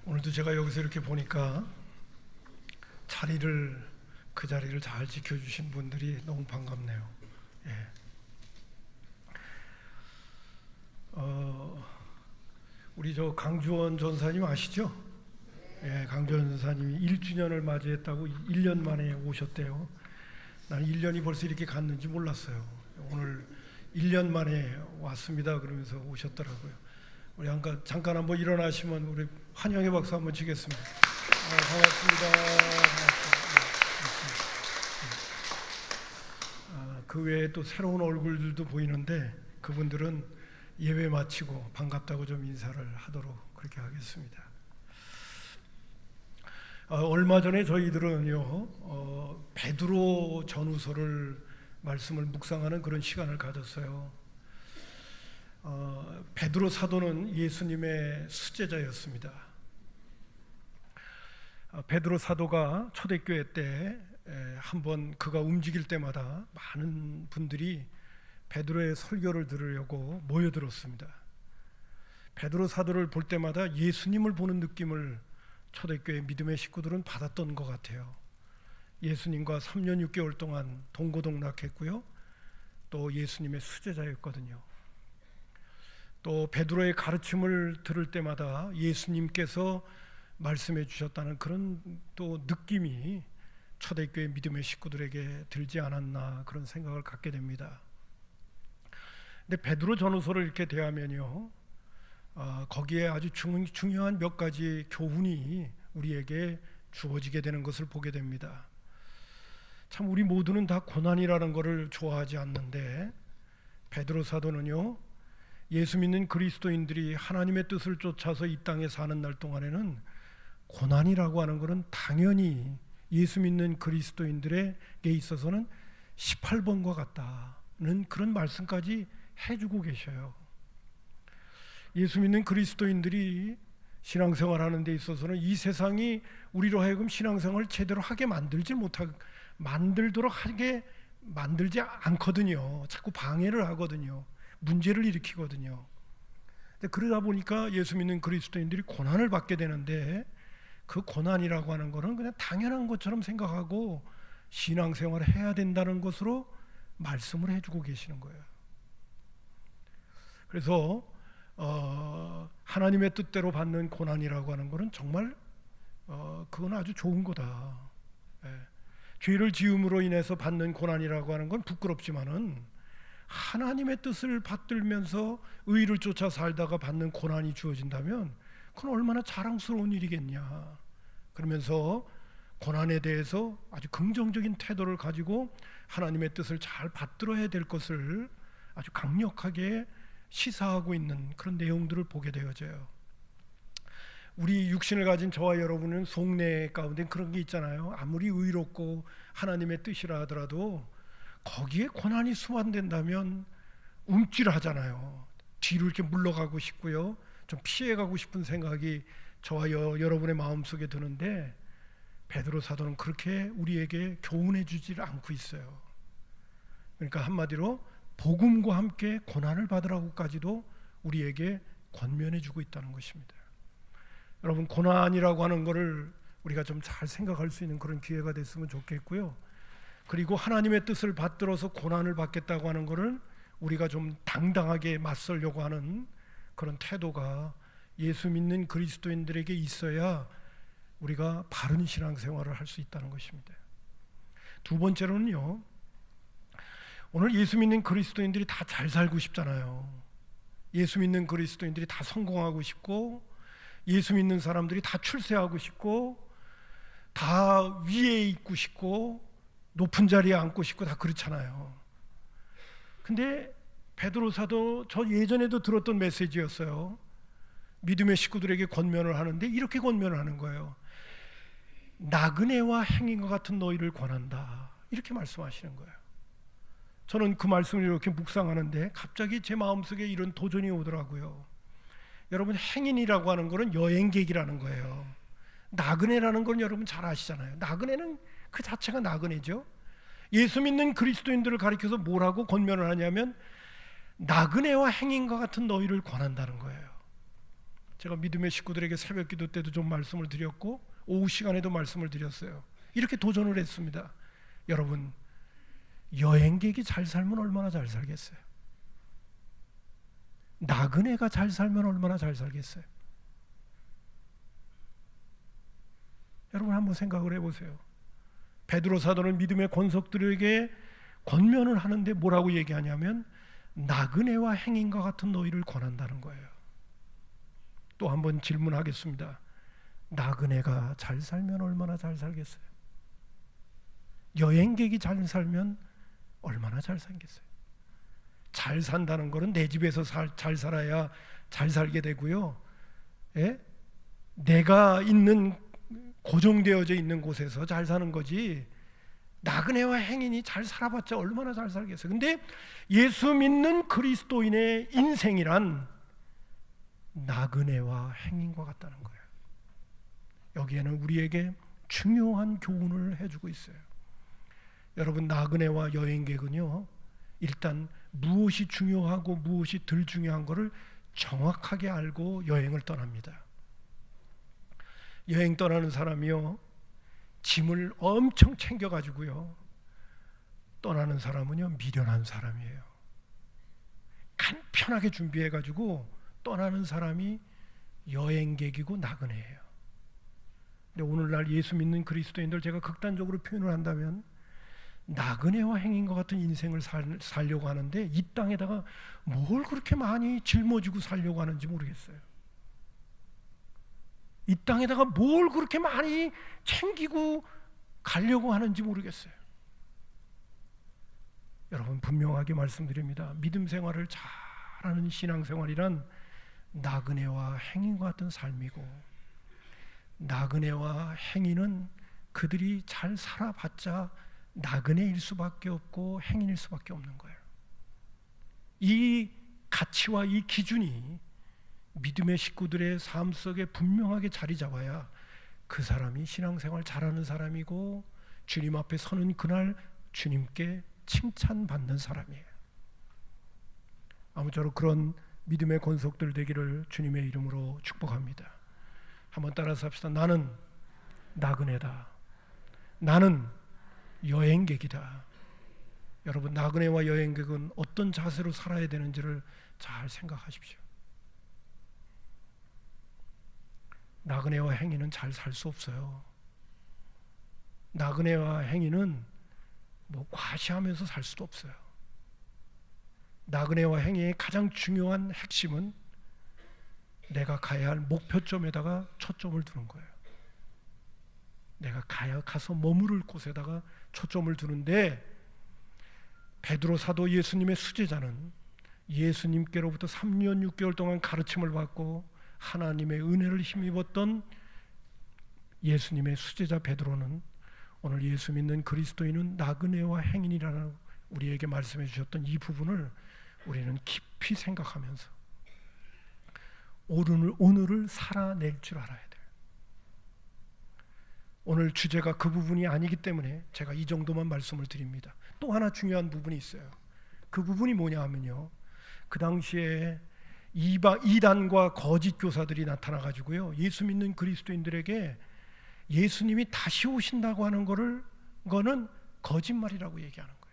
오늘도 제가 여기서 이렇게 보니까 그 자리를 잘 지켜주신 분들이 너무 반갑네요. 예. 우리 저 강주원 전사님 아시죠? 예, 강주원 전사님이 1주년을 맞이했다고 1년 만에 오셨대요. 나는 1년이 벌써 이렇게 갔는지 몰랐어요. 오늘 1년 만에 왔습니다 그러면서 오셨더라고요. 우리 잠깐 한번 일어나시면 우리 환영의 박수 한번 치겠습니다. 반갑습니다. 그 외에 또 새로운 얼굴들도 보이는데 그분들은 예배 마치고 반갑다고 좀 인사를 하도록 그렇게 하겠습니다. 얼마 전에 저희들은요 베드로 전후서를 말씀을 묵상하는 그런 시간을 가졌어요. 베드로 사도는 예수님의 수제자였습니다. 베드로 사도가 초대교회 때 한번 그가 움직일 때마다 많은 분들이 베드로의 설교를 들으려고 모여들었습니다. 베드로 사도를 볼 때마다 예수님을 보는 느낌을 초대교회 믿음의 식구들은 받았던 것 같아요. 예수님과 3년 6개월 동안 동고동락했고요. 또 예수님의 수제자였거든요. 또 베드로의 가르침을 들을 때마다 예수님께서 말씀해 주셨다는 그런 또 느낌이 초대교회 믿음의 식구들에게 들지 않았나 그런 생각을 갖게 됩니다. 근데 베드로 전후서를 이렇게 대하면요 거기에 아주 중요한 몇 가지 교훈이 우리에게 주어지게 되는 것을 보게 됩니다. 참 우리 모두는 다 고난이라는 것을 좋아하지 않는데 베드로 사도는요 예수 믿는 그리스도인들이 하나님의 뜻을 쫓아서 이 땅에 사는 날 동안에는 고난이라고 하는 것은 당연히 예수 믿는 그리스도인들에게 있어서는 18번과 같다는 그런 말씀까지 해주고 계셔요. 예수 믿는 그리스도인들이 신앙생활하는 데 있어서는 이 세상이 우리로 하여금 신앙생활을 제대로 하게 만들도록 하게 만들지 않거든요. 자꾸 방해를 하거든요. 문제를 일으키거든요. 그러다 보니까 예수 믿는 그리스도인들이 고난을 받게 되는데 그 고난이라고 하는 것은 그냥 당연한 것처럼 생각하고 신앙생활을 해야 된다는 것으로 말씀을 해주고 계시는 거예요. 그래서 하나님의 뜻대로 받는 고난이라고 하는 것은 정말 그건 아주 좋은 거다. 죄를 지음으로 인해서 받는 고난이라고 하는 건 부끄럽지만은 하나님의 뜻을 받들면서 의를 쫓아 살다가 받는 고난이 주어진다면 그건 얼마나 자랑스러운 일이겠냐. 그러면서 고난에 대해서 아주 긍정적인 태도를 가지고 하나님의 뜻을 잘 받들어야 될 것을 아주 강력하게 시사하고 있는 그런 내용들을 보게 되어져요. 우리 육신을 가진 저와 여러분은 속내 가운데 그런 게 있잖아요. 아무리 의롭고 하나님의 뜻이라 하더라도 거기에 고난이 수반된다면 움찔하잖아요. 뒤로 이렇게 물러가고 싶고요. 좀 피해가고 싶은 생각이 저와 여러분의 마음속에 드는데 베드로 사도는 그렇게 우리에게 교훈해 주질 않고 있어요. 그러니까 한마디로 복음과 함께 고난을 받으라고까지도 우리에게 권면해 주고 있다는 것입니다. 여러분 고난이라고 하는 것을 우리가 좀 잘 생각할 수 있는 그런 기회가 됐으면 좋겠고요. 그리고 하나님의 뜻을 받들어서 고난을 받겠다고 하는 것을 우리가 좀 당당하게 맞설려고 하는 그런 태도가 예수 믿는 그리스도인들에게 있어야 우리가 바른 신앙생활을 할 수 있다는 것입니다. 두 번째로는요, 오늘 예수 믿는 그리스도인들이 다 잘 살고 싶잖아요. 예수 믿는 그리스도인들이 다 성공하고 싶고 예수 믿는 사람들이 다 출세하고 싶고 다 위에 있고 싶고 높은 자리에 앉고 싶고 다 그렇잖아요. 근데 베드로 사도 저 예전에도 들었던 메시지였어요. 믿음의 식구들에게 권면을 하는데 이렇게 권면을 하는 거예요. 나그네와 행인과 같은 너희를 권한다. 이렇게 말씀하시는 거예요. 저는 그 말씀을 이렇게 묵상하는데 갑자기 제 마음속에 이런 도전이 오더라고요. 여러분 행인이라고 하는 거는 여행객이라는 거예요. 나그네라는 건 여러분 잘 아시잖아요. 나그네는 그 자체가 나그네죠. 예수 믿는 그리스도인들을 가리켜서 뭐라고 권면을 하냐면 나그네와 행인과 같은 너희를 권한다는 거예요. 제가 믿음의 식구들에게 새벽 기도 때도 좀 말씀을 드렸고 오후 시간에도 말씀을 드렸어요. 이렇게 도전을 했습니다. 여러분, 여행객이 잘 살면 얼마나 잘 살겠어요? 나그네가 잘 살면 얼마나 잘 살겠어요? 여러분 한번 생각을 해보세요. 베드로 사도는 믿음의 권속들에게 권면을 하는데 뭐라고 얘기하냐면 나그네와 행인과 같은 너희를 권한다는 거예요. 또 한번 질문하겠습니다. 나그네가 잘 살면 얼마나 잘 살겠어요? 여행객이 잘 살면 얼마나 잘 살겠어요? 잘 산다는 것은 내 집에서 잘 살아야 잘 살게 되고요. 예? 내가 있는 고정되어져 있는 곳에서 잘 사는 거지 나그네와 행인이 잘 살아봤자 얼마나 잘 살겠어요. 근데 예수 믿는 그리스도인의 인생이란 나그네와 행인과 같다는 거예요. 여기에는 우리에게 중요한 교훈을 해주고 있어요. 여러분, 나그네와 여행객은요, 일단 무엇이 중요하고 무엇이 덜 중요한 것을 정확하게 알고 여행을 떠납니다. 여행 떠나는 사람이요, 짐을 엄청 챙겨가지고요, 떠나는 사람은요 미련한 사람이에요. 간편하게 준비해가지고 떠나는 사람이 여행객이고 나그네예요. 근데 오늘날 예수 믿는 그리스도인들, 제가 극단적으로 표현을 한다면 나그네와 행인과 같은 인생을 살려고 하는데 이 땅에다가 뭘 그렇게 많이 짊어지고 살려고 하는지 모르겠어요. 이 땅에다가 뭘 그렇게 많이 챙기고 가려고 하는지 모르겠어요. 여러분, 분명하게 말씀드립니다. 믿음 생활을 잘하는 신앙생활이란 나그네와 행인과 같은 삶이고, 나그네와 행인은 그들이 잘 살아봤자 나그네일 수밖에 없고 행인일 수밖에 없는 거예요. 이 가치와 이 기준이 믿음의 식구들의 삶 속에 분명하게 자리 잡아야 그 사람이 신앙생활 잘하는 사람이고 주님 앞에 서는 그날 주님께 칭찬받는 사람이에요. 아무쪼록 그런 믿음의 권속들 되기를 주님의 이름으로 축복합니다. 한번 따라서 합시다. 나는 나그네다. 나는 여행객이다. 여러분, 나그네와 여행객은 어떤 자세로 살아야 되는지를 잘 생각하십시오. 나그네와 행인은 잘 살 수 없어요. 나그네와 행인은 뭐 과시하면서 살 수도 없어요. 나그네와 행인의 가장 중요한 핵심은 내가 가야 할 목표점에다가 초점을 두는 거예요. 내가 가서 머무를 곳에다가 초점을 두는데, 베드로 사도 예수님의 수제자는 예수님께로부터 3년 6개월 동안 가르침을 받고 하나님의 은혜를 힘입었던 예수님의 수제자 베드로는 오늘 예수 믿는 그리스도인은 나그네와 행인이라는 우리에게 말씀해 주셨던 이 부분을 우리는 깊이 생각하면서 오늘을 살아낼 줄 알아야 돼요. 오늘 주제가 그 부분이 아니기 때문에 제가 이 정도만 말씀을 드립니다. 또 하나 중요한 부분이 있어요. 그 부분이 뭐냐 하면요, 그 당시에 이단과 거짓 교사들이 나타나가지고요, 예수 믿는 그리스도인들에게 예수님이 다시 오신다고 하는 거는 거짓말이라고 얘기하는 거예요.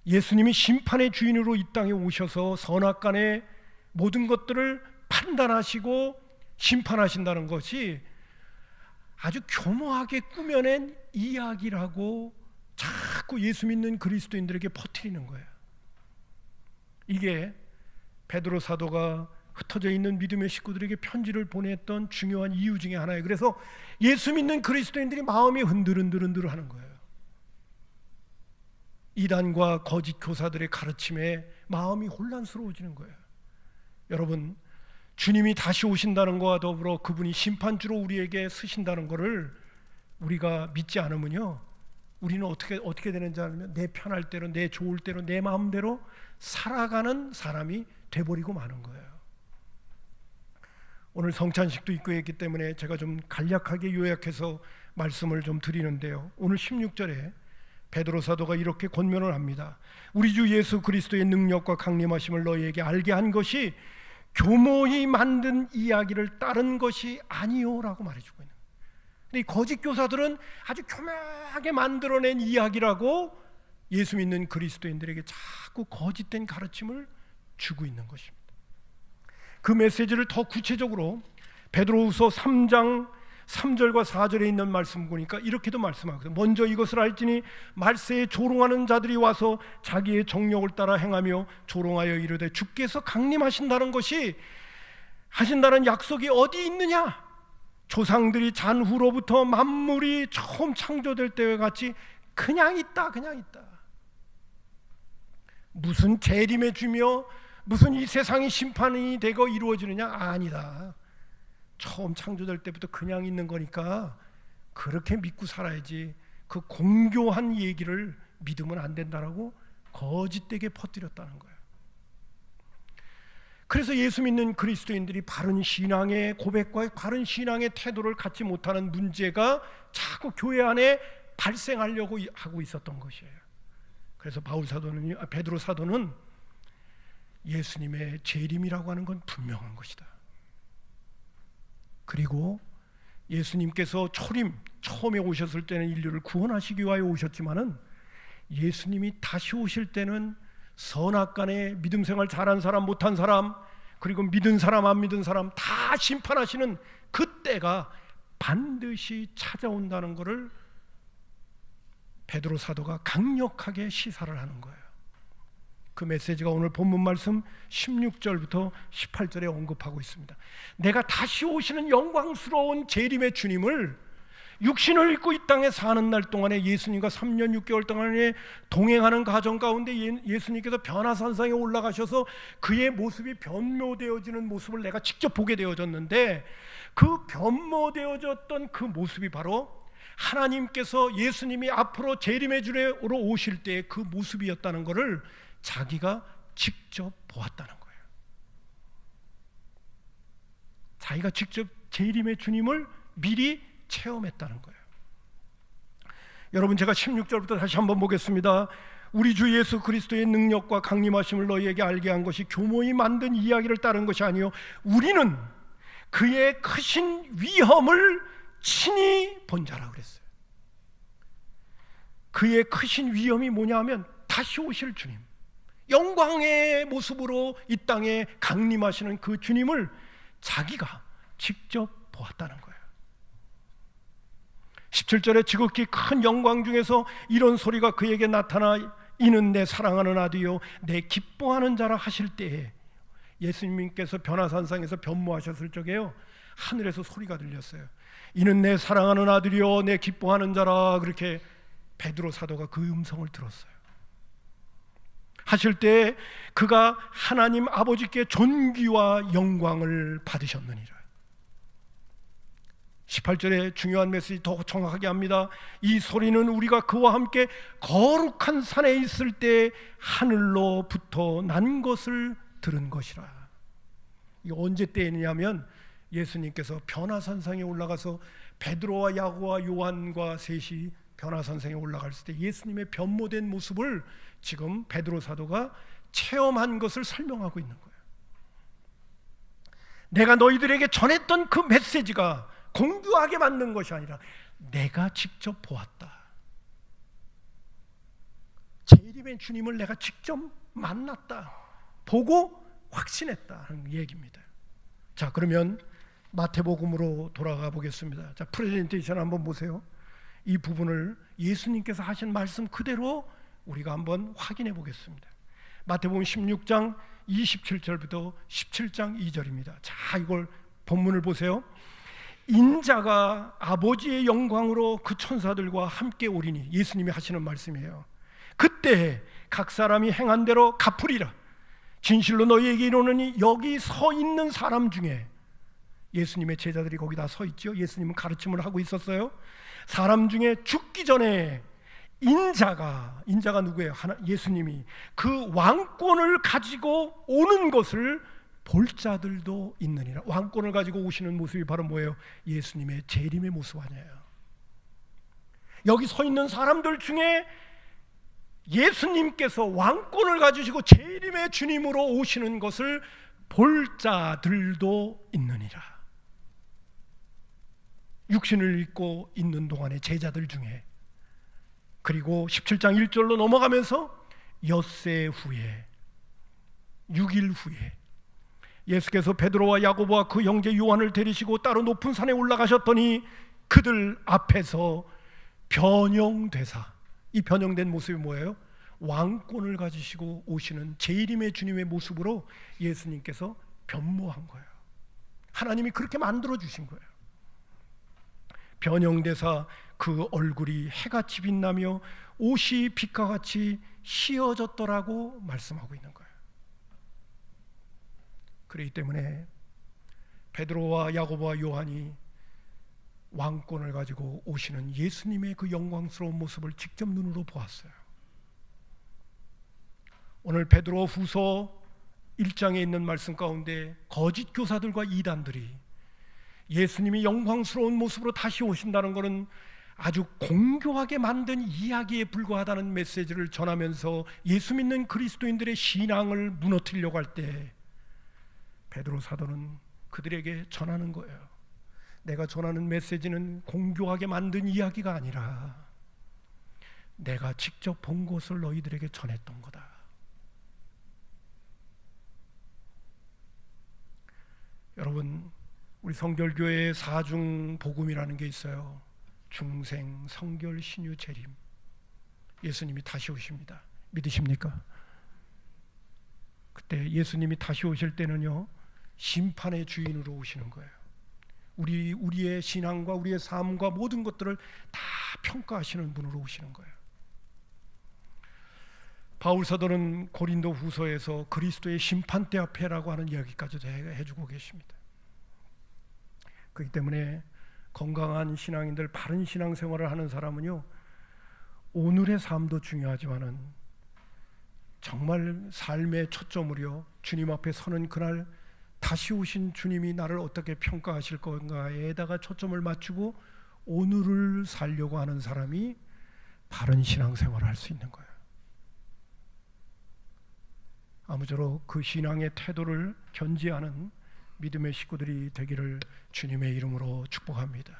예수님이 심판의 주인으로 이 땅에 오셔서 선악간의 모든 것들을 판단하시고 심판하신다는 것이 아주 교모하게 꾸며낸 이야기라고 자꾸 예수 믿는 그리스도인들에게 퍼뜨리는 거예요. 이게 베드로 사도가 흩어져 있는 믿음의 식구들에게 편지를 보냈던 중요한 이유 중에 하나예요. 그래서 예수 믿는 그리스도인들이 마음이 흔들흔들 하는 거예요. 이단과 거짓 교사들의 가르침에 마음이 혼란스러워지는 거예요. 여러분, 주님이 다시 오신다는 것과 더불어 그분이 심판주로 우리에게 서신다는 것을 우리가 믿지 않으면요, 우리는 어떻게 되는지 알면 내 편할 대로, 내 좋을 대로, 내 마음대로 살아가는 사람이 돼버리고 마는 거예요. 오늘 성찬식도 있고 했기 때문에 제가 좀 간략하게 요약해서 말씀을 좀 드리는데요, 오늘 16절에 베드로 사도가 이렇게 권면을 합니다. 우리 주 예수 그리스도의 능력과 강림하심을 너희에게 알게 한 것이 교모히 만든 이야기를 따른 것이 아니요라고 말해주고 있는 거예요. 근데 이 거짓 교사들은 아주 교묘하게 만들어낸 이야기라고 예수 믿는 그리스도인들에게 자꾸 거짓된 가르침을 주고 있는 것입니다. 그 메시지를 더 구체적으로 베드로후서 3장 3절과 4절에 있는 말씀 보니까 이렇게도 말씀하거든요. 먼저 이것을 알지니 말세에 조롱하는 자들이 와서 자기의 정욕을 따라 행하며 조롱하여 이르되 주께서 강림하신다는 것이 하신다는 약속이 어디 있느냐? 조상들이 잔후로부터 만물이 처음 창조될 때와 같이 그냥 있다, 그냥 있다. 무슨 재림에 주며 무슨 이 세상이 심판이 되고 이루어지느냐? 아니다. 처음 창조될 때부터 그냥 있는 거니까 그렇게 믿고 살아야지, 그 공교한 얘기를 믿으면 안 된다라고 거짓되게 퍼뜨렸다는 거예요. 그래서 예수 믿는 그리스도인들이 바른 신앙의 고백과 바른 신앙의 태도를 갖지 못하는 문제가 자꾸 교회 안에 발생하려고 하고 있었던 것이에요. 그래서 베드로 사도는 예수님의 재림이라고 하는 건 분명한 것이다. 그리고 예수님께서 처음에 오셨을 때는 인류를 구원하시기 위하여 오셨지만은 예수님이 다시 오실 때는 선악간에 믿음 생활 잘한 사람 못한 사람, 그리고 믿은 사람 안 믿은 사람 다 심판하시는 그때가 반드시 찾아온다는 것을 베드로 사도가 강력하게 시사를 하는 거예요. 그 메시지가 오늘 본문 말씀 16절부터 18절에 언급하고 있습니다. 내가 다시 오시는 영광스러운 재림의 주님을 육신을 입고 이 땅에 사는 날 동안에 예수님과 3년 6개월 동안에 동행하는 과정 가운데 예수님께서 변화산상에 올라가셔서 그의 모습이 변모되어지는 모습을 내가 직접 보게 되어졌는데, 그 변모되어졌던 그 모습이 바로 하나님께서 예수님이 앞으로 재림의 주로 오실 때의 그 모습이었다는 것을 자기가 직접 보았다는 거예요. 자기가 직접 재림의 주님을 미리 체험했다는 거예요. 여러분, 제가 16절부터 다시 한번 보겠습니다. 우리 주 예수 그리스도의 능력과 강림하심을 너희에게 알게 한 것이 교모히 만든 이야기를 따른 것이 아니요 우리는 그의 크신 위엄을 친히 본 자라 그랬어요. 그의 크신 위엄이 뭐냐 하면 다시 오실 주님, 영광의 모습으로 이 땅에 강림하시는 그 주님을 자기가 직접 보았다는 거예요. 17절에 지극히 큰 영광 중에서 이런 소리가 그에게 나타나 이는 내 사랑하는 아들이요 내 기뻐하는 자라 하실 때에, 예수님께서 변화산상에서 변모하셨을 적에요, 하늘에서 소리가 들렸어요. 이는 내 사랑하는 아들이요 내 기뻐하는 자라. 그렇게 베드로 사도가 그 음성을 들었어요. 하실 때 그가 하나님 아버지께 존귀와 영광을 받으셨느니라. 18절에 중요한 메시지 더 정확하게 합니다. 이 소리는 우리가 그와 함께 거룩한 산에 있을 때 하늘로부터 난 것을 들은 것이라. 이 언제 때였냐면 예수님께서 변화산상에 올라가서 베드로와 야고와 요한과 셋이 변화산상에 올라갔을 때 예수님의 변모된 모습을 지금 베드로 사도가 체험한 것을 설명하고 있는 거예요. 내가 너희들에게 전했던 그 메시지가 공교하게 만든 것이 아니라 내가 직접 보았다. 재림의 주님을 내가 직접 만났다, 보고 확신했다 하는 얘기입니다. 자, 그러면 마태복음으로 돌아가 보겠습니다. 자, 프레젠테이션 한번 보세요. 이 부분을 예수님께서 하신 말씀 그대로 우리가 한번 확인해 보겠습니다. 마태복음 16장 27절부터 17장 2절입니다. 자, 이걸 본문을 보세요. 인자가 아버지의 영광으로 그 천사들과 함께 오리니, 예수님이 하시는 말씀이에요. 그때 각 사람이 행한 대로 갚으리라. 진실로 너희에게 이르노니 여기 서 있는 사람 중에, 예수님의 제자들이 거기 다 서 있죠. 예수님은 가르침을 하고 있었어요. 사람 중에 죽기 전에 인자가 누구예요? 예수님이 그 왕권을 가지고 오는 것을 볼 자들도 있느니라. 왕권을 가지고 오시는 모습이 바로 뭐예요? 예수님의 재림의 모습 아니에요. 여기 서 있는 사람들 중에 예수님께서 왕권을 가지시고 재림의 주님으로 오시는 것을 볼 자들도 있느니라. 육신을 입고 있는 동안의 제자들 중에, 그리고 17장 1절로 넘어가면서 엿새 후에 6일 후에 예수께서 베드로와 야고보와 그 형제 요한을 데리시고 따로 높은 산에 올라가셨더니 그들 앞에서 변형되사, 이 변형된 모습이 뭐예요? 왕권을 가지시고 오시는 제1임의 주님의 모습으로 예수님께서 변모한 거예요. 하나님이 그렇게 만들어 주신 거예요. 변형되사 그 얼굴이 해같이 빛나며 옷이 빛과 같이 휘어졌더라고 말씀하고 있는 거예요. 그렇기 때문에 베드로와 야고보와 요한이 왕권을 가지고 오시는 예수님의 그 영광스러운 모습을 직접 눈으로 보았어요. 오늘 베드로 후서 1장에 있는 말씀 가운데 거짓 교사들과 이단들이 예수님이 영광스러운 모습으로 다시 오신다는 것은 아주 공교하게 만든 이야기에 불과하다는 메시지를 전하면서 예수 믿는 그리스도인들의 신앙을 무너뜨리려고 할 때 베드로 사도는 그들에게 전하는 거예요. 내가 전하는 메시지는 공교하게 만든 이야기가 아니라 내가 직접 본 것을 너희들에게 전했던 거다. 여러분, 우리 성결교회의 사중 복음이라는 게 있어요. 중생, 성결, 신유, 재림. 예수님이 다시 오십니다. 믿으십니까? 그때 예수님이 다시 오실 때는요, 심판의 주인으로 오시는 거예요. 우리의 신앙과 우리의 삶과 모든 것들을 다 평가하시는 분으로 오시는 거예요. 바울 사도는 고린도 후서에서 그리스도의 심판대 앞에라고 하는 이야기까지도 해주고 계십니다. 그렇기 때문에 건강한 신앙인들, 바른 신앙생활을 하는 사람은요, 오늘의 삶도 중요하지만은 정말 삶의 초점으로 주님 앞에 서는 그날 다시 오신 주님이 나를 어떻게 평가하실 건가에다가 초점을 맞추고 오늘을 살려고 하는 사람이 바른 신앙생활을 할 수 있는 거예요. 아무쪼록 그 신앙의 태도를 견지하는 믿음의 식구들이 되기를 주님의 이름으로 축복합니다.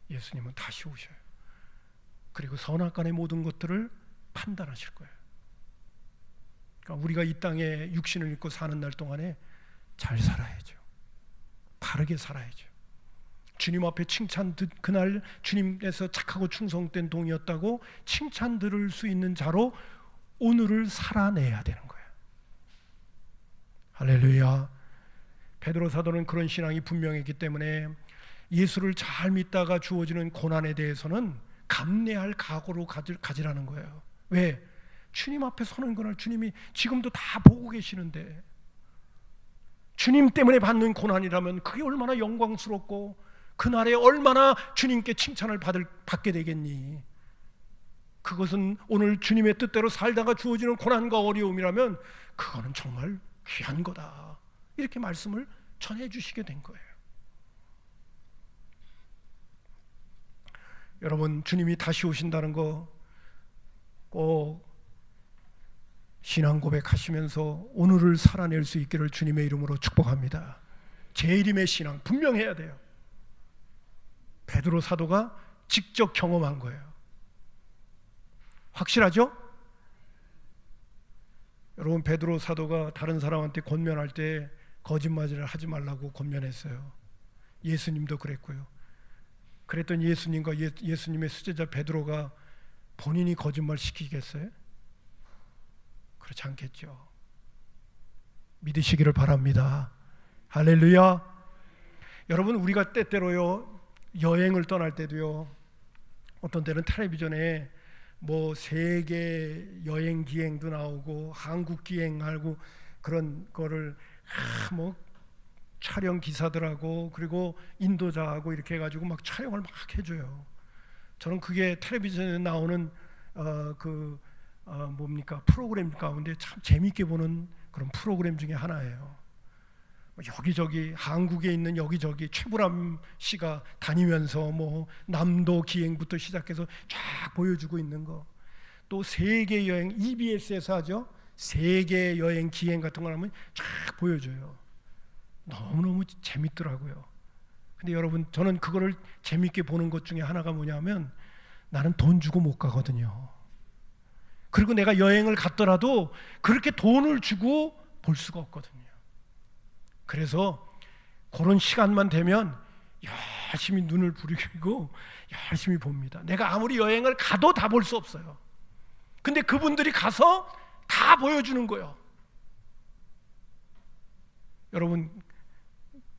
예수님은 다시 오셔요. 그리고 선악간의 모든 것들을 판단하실 거예요. 그러니까 우리가 이 땅에 육신을 입고 사는 날 동안에 잘 살아야죠. 바르게 살아야죠. 주님 앞에 칭찬 그날 주님께서 착하고 충성된 동이었다고 칭찬 들을 수 있는 자로 오늘을 살아내야 되는 거예요. 할렐루야. 베드로 사도는 그런 신앙이 분명했기 때문에 예수를 잘 믿다가 주어지는 고난에 대해서는 감내할 각오로 가지라는 거예요. 왜? 주님 앞에 서는 그날 주님이 지금도 다 보고 계시는데, 주님 때문에 받는 고난이라면 그게 얼마나 영광스럽고 그날에 얼마나 주님께 칭찬을 받게 되겠니? 그것은 오늘 주님의 뜻대로 살다가 주어지는 고난과 어려움이라면 그거는 정말 귀한 거다. 이렇게 말씀을 전해주시게 된 거예요. 여러분, 주님이 다시 오신다는 거 꼭 신앙 고백하시면서 오늘을 살아낼 수 있기를 주님의 이름으로 축복합니다. 재림의 신앙 분명해야 돼요. 베드로 사도가 직접 경험한 거예요. 확실하죠? 여러분, 베드로 사도가 다른 사람한테 권면할 때 거짓말을 하지 말라고 권면했어요. 예수님도 그랬고요. 그랬더니 예수님과 예수님의 수제자 베드로가 본인이 거짓말 시키겠어요? 그렇지 않겠죠. 믿으시기를 바랍니다. 할렐루야. 여러분, 우리가 때때로요, 여행을 떠날 때도요, 어떤 때는 텔레비전에 뭐 세계 여행 기행도 나오고 한국 기행하고 그런 거를 뭐 촬영 기사들하고 그리고 인도자하고 이렇게 해가지고 막 촬영을 막 해줘요. 저는 그게 텔레비전에 나오는 뭡니까 프로그램 가운데 참 재미있게 보는 그런 프로그램 중에 하나예요. 여기저기 한국에 있는 여기저기 최불암 씨가 다니면서 뭐 남도 기행부터 시작해서 쫙 보여주고 있는 거. 또 세계 여행 EBS에서 하죠. 세계 여행 기행 같은 걸 하면 쫙 보여줘요. 너무너무 재밌더라고요. 근데 여러분, 저는 그거를 재밌게 보는 것 중에 하나가 뭐냐면, 나는 돈 주고 못 가거든요. 그리고 내가 여행을 갔더라도 그렇게 돈을 주고 볼 수가 없거든요. 그래서 그런 시간만 되면 열심히 눈을 부리고 열심히 봅니다. 내가 아무리 여행을 가도 다 볼 수 없어요. 근데 그분들이 가서 다 보여주는 거예요. 여러분,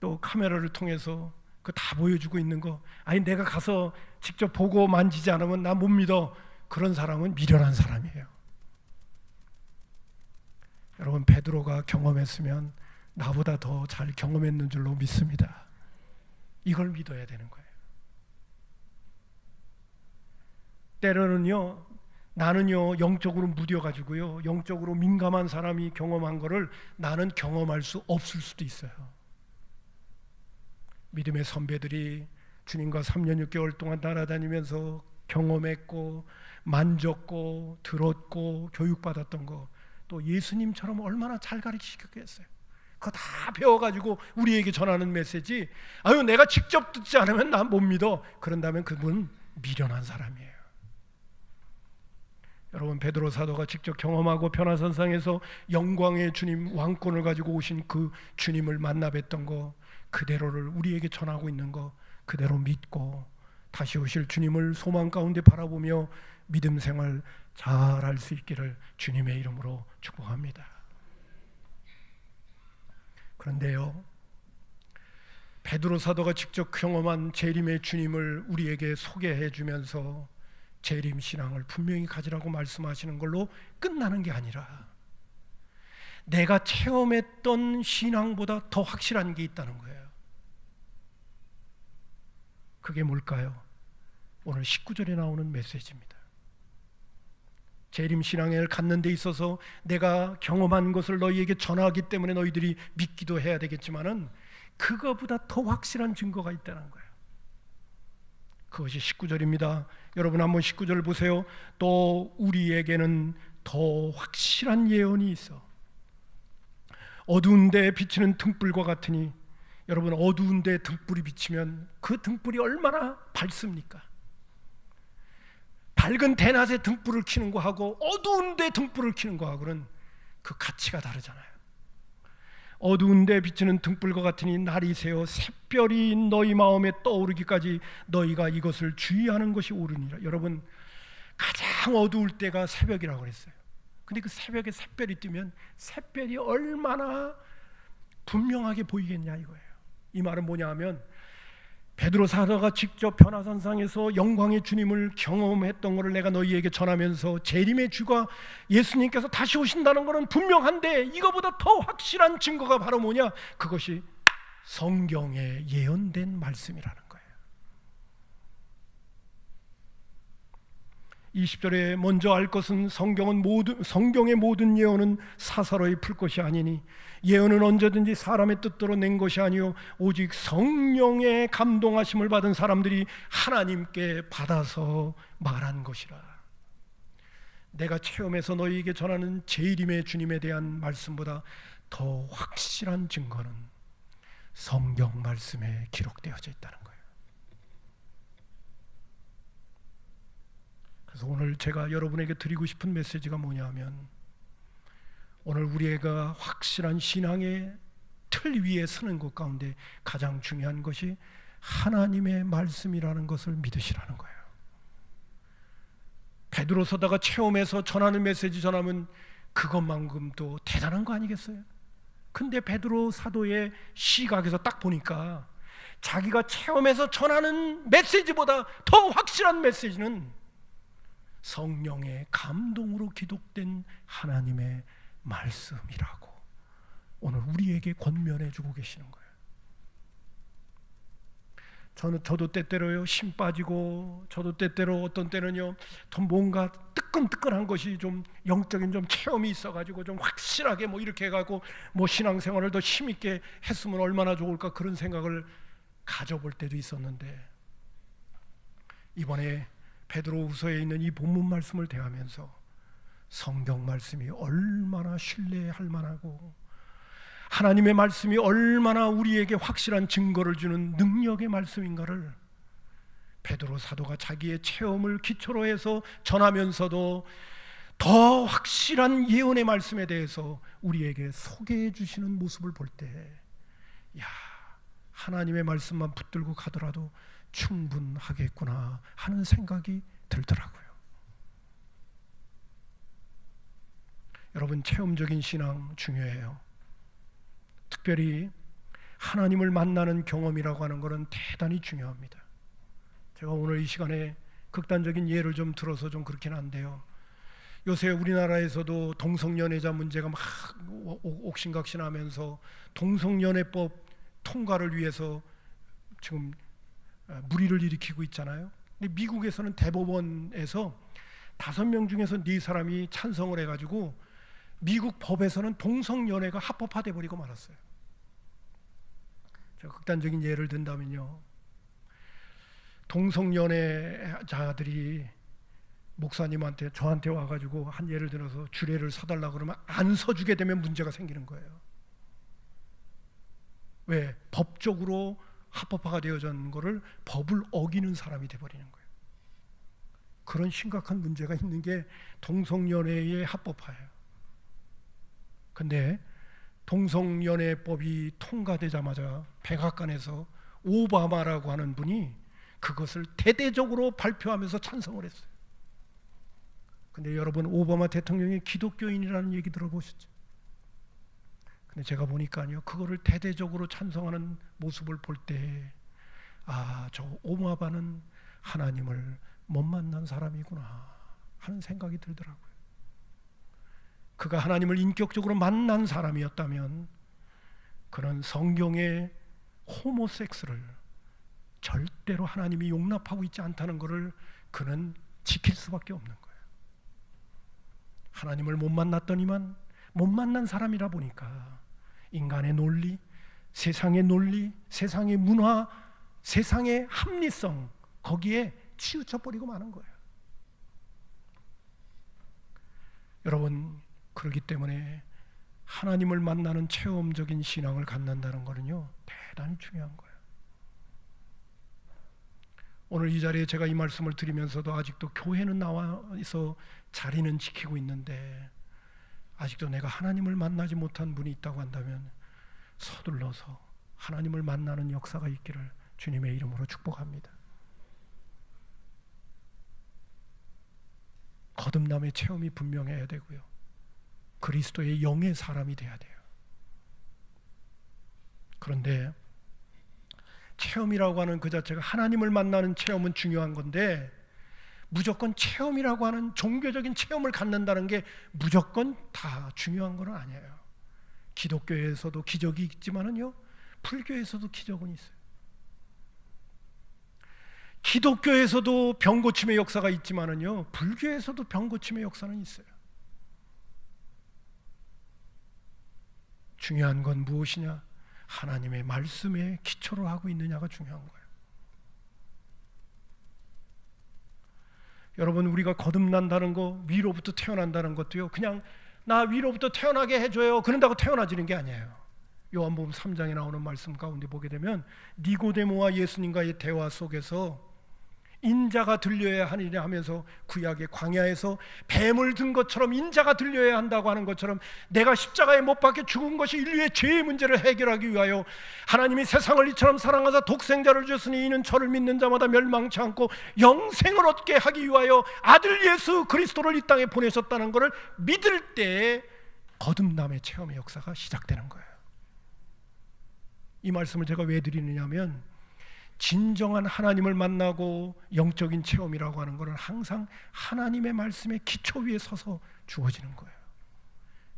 또 카메라를 통해서 그 다 보여주고 있는 거, 아니 내가 가서 직접 보고 만지지 않으면 나 못 믿어. 그런 사람은 미련한 사람이에요. 여러분, 베드로가 경험했으면 나보다 더 잘 경험했는 줄로 믿습니다. 이걸 믿어야 되는 거예요. 때로는요, 나는요 영적으로 무뎌가지고요, 영적으로 민감한 사람이 경험한 거를 나는 경험할 수 없을 수도 있어요. 믿음의 선배들이 주님과 3년 6개월 동안 따라다니면서 경험했고 만졌고 들었고 교육받았던 거, 또 예수님처럼 얼마나 잘 가르치셨겠어요. 그거 다 배워가지고 우리에게 전하는 메시지, 아유 내가 직접 듣지 않으면 난 못 믿어. 그런다면 그분은 미련한 사람이에요. 여러분, 베드로 사도가 직접 경험하고 변화선상에서 영광의 주님, 왕권을 가지고 오신 그 주님을 만나 뵀던 거 그대로를 우리에게 전하고 있는 거 그대로 믿고 다시 오실 주님을 소망 가운데 바라보며 믿음 생활 잘할 수 있기를 주님의 이름으로 축복합니다. 그런데요, 베드로 사도가 직접 경험한 재림의 주님을 우리에게 소개해 주면서 재림 신앙을 분명히 가지라고 말씀하시는 걸로 끝나는 게 아니라 내가 체험했던 신앙보다 더 확실한 게 있다는 거예요. 그게 뭘까요? 오늘 19절에 나오는 메시지입니다. 재림 신앙을 갖는 데 있어서 내가 경험한 것을 너희에게 전하기 때문에 너희들이 믿기도 해야 되겠지만은 그거보다 더 확실한 증거가 있다는 거예요. 그것이 19절입니다. 여러분 한번 19절을 보세요. 또 우리에게는 더 확실한 예언이 있어. 어두운 데 비치는 등불과 같으니, 여러분 어두운 데 등불이 비치면 그 등불이 얼마나 밝습니까? 밝은 대낮에 등불을 켜는 거하고 어두운 데 등불을 켜는 거하고는 그 가치가 다르잖아요. 어두운 데 비치는 등불과 같으니 날이 새어 샛별이 너희 마음에 떠오르기까지 너희가 이것을 주의하는 것이 옳으니라. 여러분, 가장 어두울 때가 새벽이라고 그랬어요. 근데 그 새벽에 샛별이 뜨면 샛별이 얼마나 분명하게 보이겠냐 이거예요. 이 말은 뭐냐 하면, 베드로 사도가 직접 변화산상에서 영광의 주님을 경험했던 것을 내가 너희에게 전하면서 재림의 주가 예수님께서 다시 오신다는 것은 분명한데 이거보다 더 확실한 증거가 바로 뭐냐? 그것이 성경에 예언된 말씀이라는 거예요. 20절에 먼저 알 것은 성경의 모든 예언은 사사로이 풀 것이 아니니 예언은 언제든지 사람의 뜻대로 낸 것이 아니요 오직 성령의 감동하심을 받은 사람들이 하나님께 받아서 말한 것이라. 내가 체험해서 너희에게 전하는 재림의 주님에 대한 말씀보다 더 확실한 증거는 성경 말씀에 기록되어져 있다는 거예요. 그래서 오늘 제가 여러분에게 드리고 싶은 메시지가 뭐냐 하면, 오늘 우리가 확실한 신앙의 틀 위에 서는 것 가운데 가장 중요한 것이 하나님의 말씀이라는 것을 믿으시라는 거예요. 베드로서다가 체험해서 전하는 메시지 전하면 그것만큼도 대단한 거 아니겠어요? 근데 베드로 사도의 시각에서 딱 보니까 자기가 체험해서 전하는 메시지보다 더 확실한 메시지는 성령의 감동으로 기록된 하나님의 말씀이라고 오늘 우리에게 권면해 주고 계시는 거예요. 저도 때때로요 심 빠지고, 저도 때때로 어떤 때는요 더 뭔가 뜨끈뜨끈한 것이 좀 영적인 좀 체험이 있어가지고 좀 확실하게 뭐 이렇게 해가지고 뭐 신앙생활을 더 힘있게 했으면 얼마나 좋을까, 그런 생각을 가져볼 때도 있었는데, 이번에 베드로후서에 있는 이 본문 말씀을 대하면서 성경 말씀이 얼마나 신뢰할 만하고 하나님의 말씀이 얼마나 우리에게 확실한 증거를 주는 능력의 말씀인가를 베드로 사도가 자기의 체험을 기초로 해서 전하면서도 더 확실한 예언의 말씀에 대해서 우리에게 소개해 주시는 모습을 볼 때, 야, 하나님의 말씀만 붙들고 가더라도 충분하겠구나 하는 생각이 들더라고요. 여러분, 체험적인 신앙 중요해요. 특별히 하나님을 만나는 경험이라고 하는 것은 대단히 중요합니다. 제가 오늘 이 시간에 극단적인 예를 좀 들어서 좀 그렇긴 한데요, 요새 우리나라에서도 동성연애자 문제가 막 옥신각신하면서 동성연애법 통과를 위해서 지금 물의를 일으키고 있잖아요. 근데 미국에서는 대법원에서 5명 중에서 4사람이 찬성을 해가지고 미국 법에서는 동성연애가 합법화돼 버리고 말았어요. 제가 극단적인 예를 든다면요, 동성연애자들이 목사님한테, 저한테 와가지고 한 예를 들어서 주례를 서달라 그러면 안 서주게 되면 문제가 생기는 거예요. 왜? 법적으로 합법화가 되어진 거를 법을 어기는 사람이 돼버리는 거예요. 그런 심각한 문제가 있는 게 동성연애의 합법화예요. 근데 동성연애법이 통과되자마자 백악관에서 오바마라고 하는 분이 그것을 대대적으로 발표하면서 찬성을 했어요. 근데 여러분, 오바마 대통령이 기독교인이라는 얘기 들어보셨죠? 근데 제가 보니까요, 그거를 대대적으로 찬성하는 모습을 볼 때, 아, 저 오바마는 하나님을 못 만난 사람이구나 하는 생각이 들더라고요. 그가 하나님을 인격적으로 만난 사람이었다면 그는 성경의 호모섹스를 절대로 하나님이 용납하고 있지 않다는 것을 그는 지킬 수밖에 없는 거예요. 하나님을 못 만났더니만 못 만난 사람이라 보니까 인간의 논리, 세상의 논리, 세상의 문화, 세상의 합리성, 거기에 치우쳐버리고 마는 거예요. 여러분, 그렇기 때문에 하나님을 만나는 체험적인 신앙을 갖는다는 것은요, 대단히 중요한 거예요. 오늘 이 자리에 제가 이 말씀을 드리면서도 아직도 교회는 나와서 자리는 지키고 있는데 아직도 내가 하나님을 만나지 못한 분이 있다고 한다면 서둘러서 하나님을 만나는 역사가 있기를 주님의 이름으로 축복합니다. 거듭남의 체험이 분명해야 되고요, 그리스도의 영의 사람이 돼야 돼요. 그런데 체험이라고 하는 그 자체가, 하나님을 만나는 체험은 중요한 건데 무조건 체험이라고 하는 종교적인 체험을 갖는다는 게 무조건 다 중요한 건 아니에요. 기독교에서도 기적이 있지만은요, 불교에서도 기적은 있어요. 기독교에서도 병고침의 역사가 있지만은요, 불교에서도 병고침의 역사는 있어요. 중요한 건 무엇이냐? 하나님의 말씀에 기초를 하고 있느냐가 중요한 거예요. 여러분, 우리가 거듭난다는 거, 위로부터 태어난다는 것도요, 그냥 나 위로부터 태어나게 해줘요 그런다고 태어나지는 게 아니에요. 요한복음 3장에 나오는 말씀 가운데 보게 되면 니고데모와 예수님과의 대화 속에서 인자가 들려야 하느냐 하면서 구약의 광야에서 뱀을 든 것처럼 인자가 들려야 한다고 하는 것처럼 내가 십자가에 못 박혀 죽은 것이 인류의 죄의 문제를 해결하기 위하여 하나님이 세상을 이처럼 사랑하사 독생자를 주셨으니 이는 저를 믿는 자마다 멸망치 않고 영생을 얻게 하기 위하여 아들 예수 그리스도를 이 땅에 보내셨다는 것을 믿을 때 거듭남의 체험의 역사가 시작되는 거예요. 이 말씀을 제가 왜 드리느냐면, 진정한 하나님을 만나고 영적인 체험이라고 하는 것은 항상 하나님의 말씀의 기초 위에 서서 주어지는 거예요.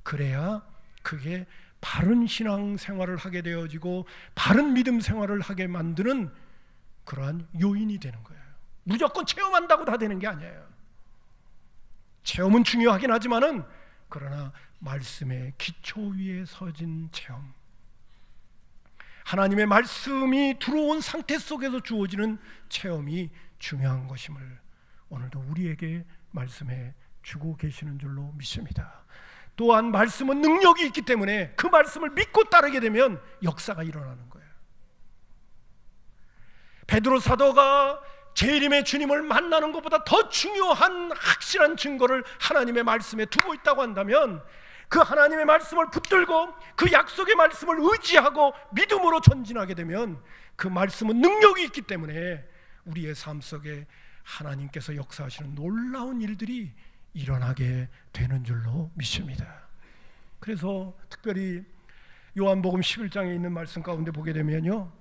그래야 그게 바른 신앙 생활을 하게 되어지고 바른 믿음 생활을 하게 만드는 그러한 요인이 되는 거예요. 무조건 체험한다고 다 되는 게 아니에요. 체험은 중요하긴 하지만은, 그러나 말씀의 기초 위에 서진 체험, 하나님의 말씀이 들어온 상태 속에서 주어지는 체험이 중요한 것임을 오늘도 우리에게 말씀해 주고 계시는 줄로 믿습니다. 또한 말씀은 능력이 있기 때문에 그 말씀을 믿고 따르게 되면 역사가 일어나는 거예요. 베드로 사도가 재림의 주님을 만나는 것보다 더 중요한 확실한 증거를 하나님의 말씀에 두고 있다고 한다면, 그 하나님의 말씀을 붙들고 그 약속의 말씀을 의지하고 믿음으로 전진하게 되면 그 말씀은 능력이 있기 때문에 우리의 삶 속에 하나님께서 역사하시는 놀라운 일들이 일어나게 되는 줄로 믿습니다. 그래서 특별히 요한복음 11장에 있는 말씀 가운데 보게 되면요,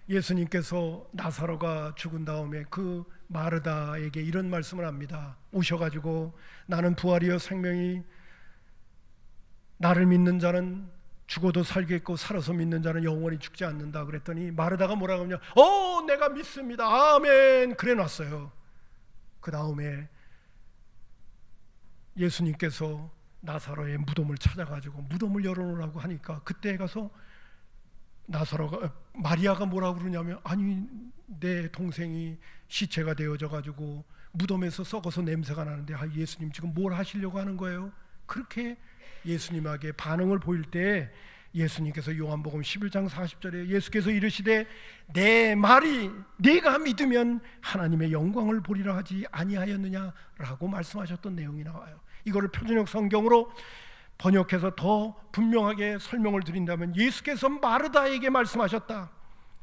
예수님께서 나사로가 죽은 다음에 그 마르다에게 이런 말씀을 합니다. 오셔가지고 나는 부활이요 생명이, 나를 믿는 자는 죽어도 살겠고 살아서 믿는 자는 영원히 죽지 않는다 그랬더니 마르다가 뭐라고 하냐, 내가 믿습니다, 아멘, 그래 놨어요. 그 다음에 예수님께서 나사로의 무덤을 찾아가지고 무덤을 열어놓으라고 하니까 그때 가서 마리아가 뭐라고 그러냐면, 아니 내 동생이 시체가 되어져 가지고 무덤에서 썩어서 냄새가 나는데 예수님 지금 뭘 하시려고 하는 거예요? 그렇게 예수님에게 반응을 보일 때 예수님께서 요한복음 11장 40절에 예수께서 이르시되 내 말이 네가 믿으면 하나님의 영광을 보리라 하지 아니하였느냐라고 말씀하셨던 내용이 나와요. 이거를 표준역 성경으로 번역해서 더 분명하게 설명을 드린다면, 예수께서 마르다에게 말씀하셨다.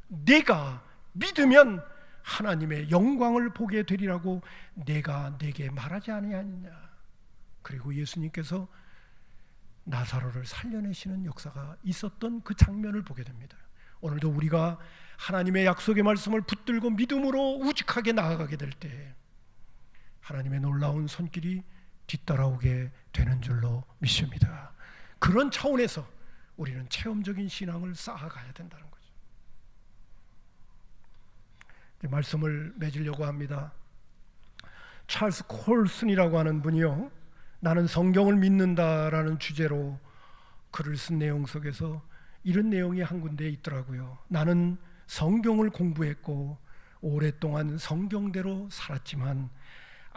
네가 믿으면 하나님의 영광을 보게 되리라고 내가 네게 말하지 아니하느냐. 그리고 예수님께서 나사로를 살려내시는 역사가 있었던 그 장면을 보게 됩니다. 오늘도 우리가 하나님의 약속의 말씀을 붙들고 믿음으로 우직하게 나아가게 될 때 하나님의 놀라운 손길이 뒤따라오게 되는 줄로 믿습니다. 그런 차원에서 우리는 체험적인 신앙을 쌓아가야 된다는 거죠. 말씀을 맺으려고 합니다. 찰스 콜슨이라고 하는 분이요, 나는 성경을 믿는다라는 주제로 글을 쓴 내용 속에서 이런 내용이 한 군데 있더라고요. 나는 성경을 공부했고 오랫동안 성경대로 살았지만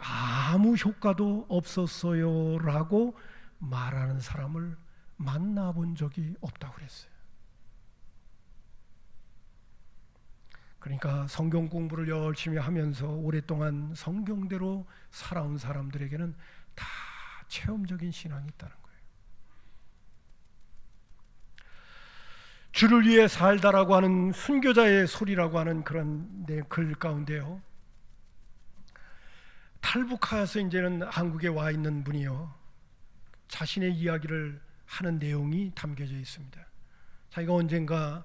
아무 효과도 없었어요 라고 말하는 사람을 만나본 적이 없다고 그랬어요. 그러니까 성경 공부를 열심히 하면서 오랫동안 성경대로 살아온 사람들에게는 다 체험적인 신앙이 있다는 거예요. 주를 위해 살다라고 하는 순교자의 소리라고 하는 그런 글 가운데요, 탈북하여서 이제는 한국에 와 있는 분이요, 자신의 이야기를 하는 내용이 담겨져 있습니다. 자기가 언젠가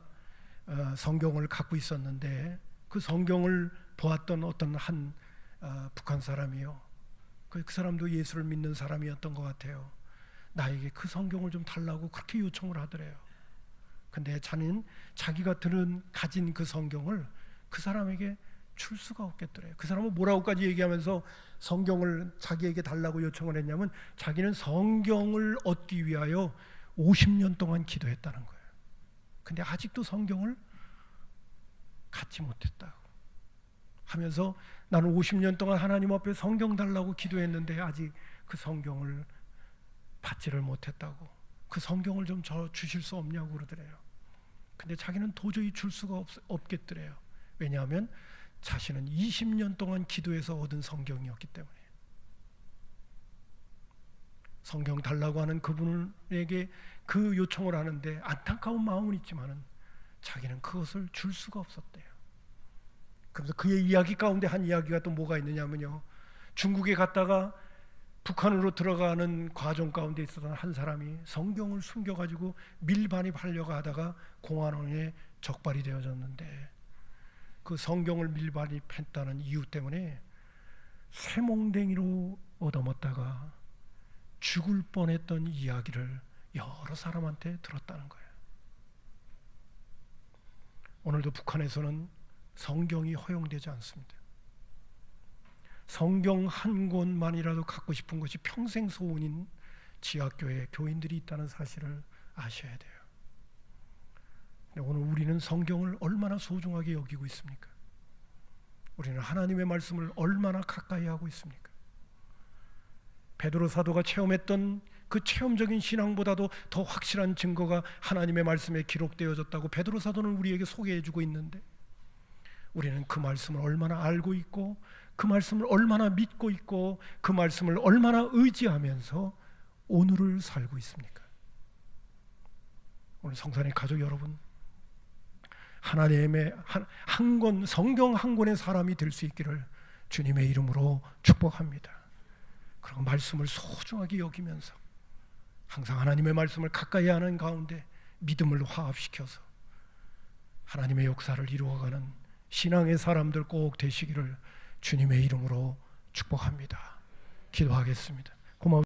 성경을 갖고 있었는데 그 성경을 보았던 어떤 한 북한 사람이요, 그 사람도 예수를 믿는 사람이었던 것 같아요. 나에게 그 성경을 좀 달라고 그렇게 요청을 하더래요. 근데 자기가 가진 그 성경을 그 사람에게 줄 수가 없겠더래요. 그 사람은 뭐라고까지 얘기하면서 성경을 자기에게 달라고 요청을 했냐면, 자기는 성경을 얻기 위하여 50년 동안 기도했다는 거예요. 근데 아직도 성경을 갖지 못했다고 하면서, 나는 50년 동안 하나님 앞에 성경 달라고 기도했는데 아직 그 성경을 받지를 못했다고, 그 성경을 좀 주실 수 없냐고 그러더래요. 근데 자기는 도저히 줄 수가 없겠더래요. 왜냐하면 자신은 20년 동안 기도해서 얻은 성경이었기 때문에. 성경 달라고 하는 그분에게 그 요청을 하는데 안타까운 마음은 있지만은 자기는 그것을 줄 수가 없었대요. 그래서 그의 이야기 가운데 한 이야기가 또 뭐가 있느냐면요, 중국에 갔다가 북한으로 들어가는 과정 가운데 있었던 한 사람이 성경을 숨겨가지고 밀반입하려고 하다가 공안원에 적발이 되어졌는데, 그 성경을 밀반입했다는 이유 때문에 쇠몽댕이로 얻어먹다가 죽을 뻔했던 이야기를 여러 사람한테 들었다는 거예요. 오늘도 북한에서는 성경이 허용되지 않습니다. 성경 한 권만이라도 갖고 싶은 것이 평생 소원인 지하교회 교인들이 있다는 사실을 아셔야 돼요. 오늘 우리는 성경을 얼마나 소중하게 여기고 있습니까? 우리는 하나님의 말씀을 얼마나 가까이 하고 있습니까? 베드로 사도가 체험했던 그 체험적인 신앙보다도 더 확실한 증거가 하나님의 말씀에 기록되어졌다고 베드로 사도는 우리에게 소개해주고 있는데, 우리는 그 말씀을 얼마나 알고 있고, 그 말씀을 얼마나 믿고 있고, 그 말씀을 얼마나 의지하면서 오늘을 살고 있습니까? 오늘 성산의 가족 여러분, 하나님의 한 권, 성경 한 권의 사람이 될 수 있기를 주님의 이름으로 축복합니다. 그리고 말씀을 소중하게 여기면서 항상 하나님의 말씀을 가까이 하는 가운데 믿음을 화합시켜서 하나님의 역사를 이루어가는 신앙의 사람들 꼭 되시기를 주님의 이름으로 축복합니다. 기도하겠습니다.